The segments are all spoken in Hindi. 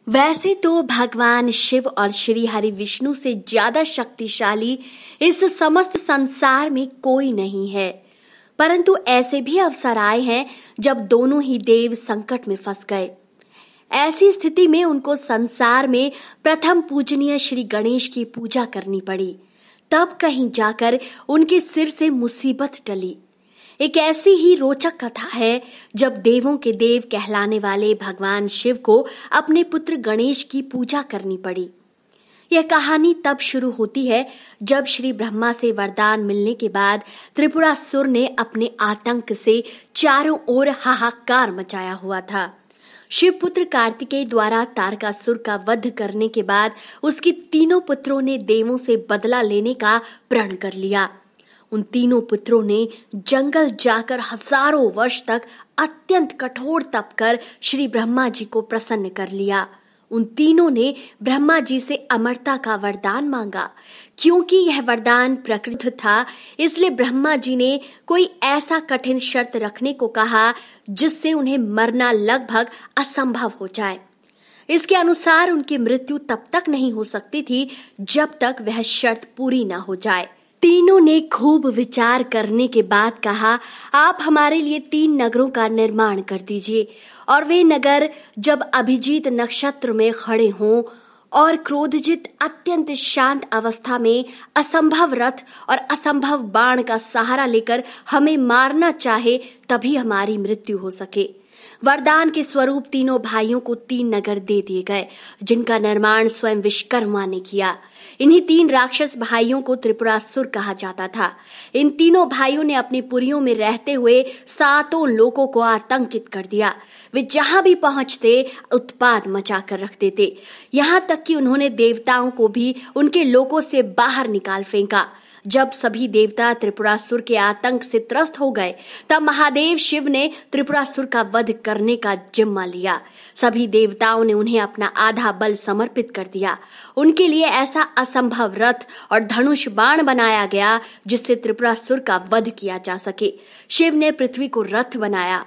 वैसे तो भगवान शिव और श्री हरि विष्णु से ज्यादा शक्तिशाली इस समस्त संसार में कोई नहीं है, परंतु ऐसे भी अवसर आए हैं जब दोनों ही देव संकट में फंस गए। ऐसी स्थिति में उनको संसार में प्रथम पूजनीय श्री गणेश की पूजा करनी पड़ी, तब कहीं जाकर उनके सिर से मुसीबत टली। एक ऐसी ही रोचक कथा है जब देवों के देव कहलाने वाले भगवान शिव को अपने पुत्र गणेश की पूजा करनी पड़ी। यह कहानी तब शुरू होती है जब श्री ब्रह्मा से वरदान मिलने के बाद त्रिपुरासुर ने अपने आतंक से चारों ओर हाहाकार मचाया हुआ था। शिव पुत्र कार्तिकेय द्वारा तारकासुर का वध करने के बाद उसके तीनों पुत्रों ने देवों से बदला लेने का प्रण कर लिया। उन तीनों पुत्रों ने जंगल जाकर हजारों वर्ष तक अत्यंत कठोर तप कर श्री ब्रह्मा जी को प्रसन्न कर लिया। उन तीनों ने ब्रह्मा जी से अमरता का वरदान मांगा। क्योंकि यह वरदान प्रकृत था, इसलिए ब्रह्मा जी ने कोई ऐसा कठिन शर्त रखने को कहा जिससे उन्हें मरना लगभग असंभव हो जाए। इसके अनुसार उनकी मृत्यु तब तक नहीं हो सकती थी जब तक वह शर्त पूरी न हो जाए। तीनों ने खूब विचार करने के बाद कहा, आप हमारे लिए 3 नगरों का निर्माण कर दीजिए, और वे नगर जब अभिजीत नक्षत्र में खड़े हों और क्रोधजित अत्यंत शांत अवस्था में असंभव रथ और असंभव बाण का सहारा लेकर हमें मारना चाहे, तभी हमारी मृत्यु हो सके। वरदान के स्वरूप तीनों भाइयों को 3 नगर दे दिए गए, जिनका निर्माण स्वयं विश्वकर्मा ने किया। इन्हीं 3 राक्षस भाइयों को त्रिपुरासुर कहा जाता था। इन तीनों भाइयों ने अपनी पुरियों में रहते हुए 7 लोगों को आतंकित कर दिया। वे जहां भी पहुंचते उत्पात मचाकर रखते थे, यहाँ तक कि उन्होंने देवताओं को भी उनके लोकों से बाहर निकाल फेंका। जब सभी देवता त्रिपुरासुर के आतंक से त्रस्त हो गए, तब महादेव शिव ने त्रिपुरासुर का वध करने का जिम्मा लिया। सभी देवताओं ने उन्हें अपना आधा बल समर्पित कर दिया। उनके लिए ऐसा असंभव रथ और धनुष बाण बनाया गया जिससे त्रिपुरासुर का वध किया जा सके। शिव ने पृथ्वी को रथ बनाया,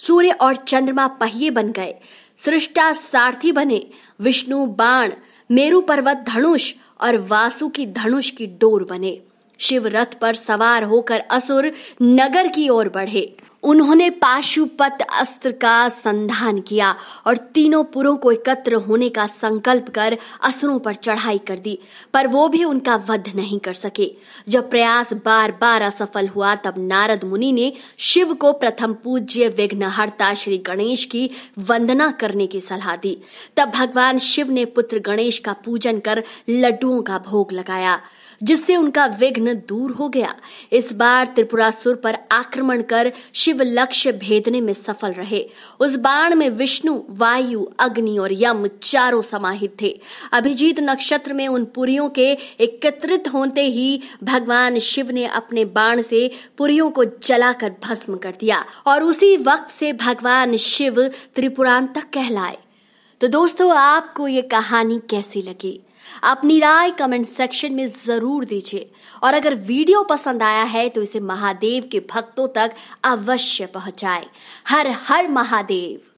सूर्य और चंद्रमा पहिए बन गए, सृष्टा सारथी बने, विष्णु बाण, मेरु पर्वत धनुष और वासुकी धनुष की डोर बने। शिव रथ पर सवार होकर असुर नगर की ओर बढ़े। उन्होंने पाशुपत अस्त्र का संधान किया और तीनों पुरों को एकत्र होने का संकल्प कर असुरों पर चढ़ाई कर दी, पर वो भी उनका वध नहीं कर सके। जब प्रयास बार बार असफल हुआ, तब नारद मुनि ने शिव को प्रथम पूज्य विघ्नहर्ता श्री गणेश की वंदना करने की सलाह दी। तब भगवान शिव ने पुत्र गणेश का पूजन कर लड्डुओं का भोग लगाया, जिससे उनका विघ्न दूर हो गया। इस बार त्रिपुरासुर पर आक्रमण कर शिव लक्ष्य भेदने में सफल रहे। उस बाण में विष्णु, वायु, अग्नि और यम चारों समाहित थे। अभिजीत नक्षत्र में उन पुरियों के एकत्रित होते ही भगवान शिव ने अपने बाण से पुरियों को जलाकर भस्म कर दिया, और उसी वक्त से भगवान शिव त्रिपुरांतक कहलाए। तो दोस्तों, आपको ये कहानी कैसी लगी? अपनी राय कमेंट सेक्शन में जरूर दीजिए, और अगर वीडियो पसंद आया है तो इसे महादेव के भक्तों तक अवश्य पहुंचाएं। हर हर महादेव।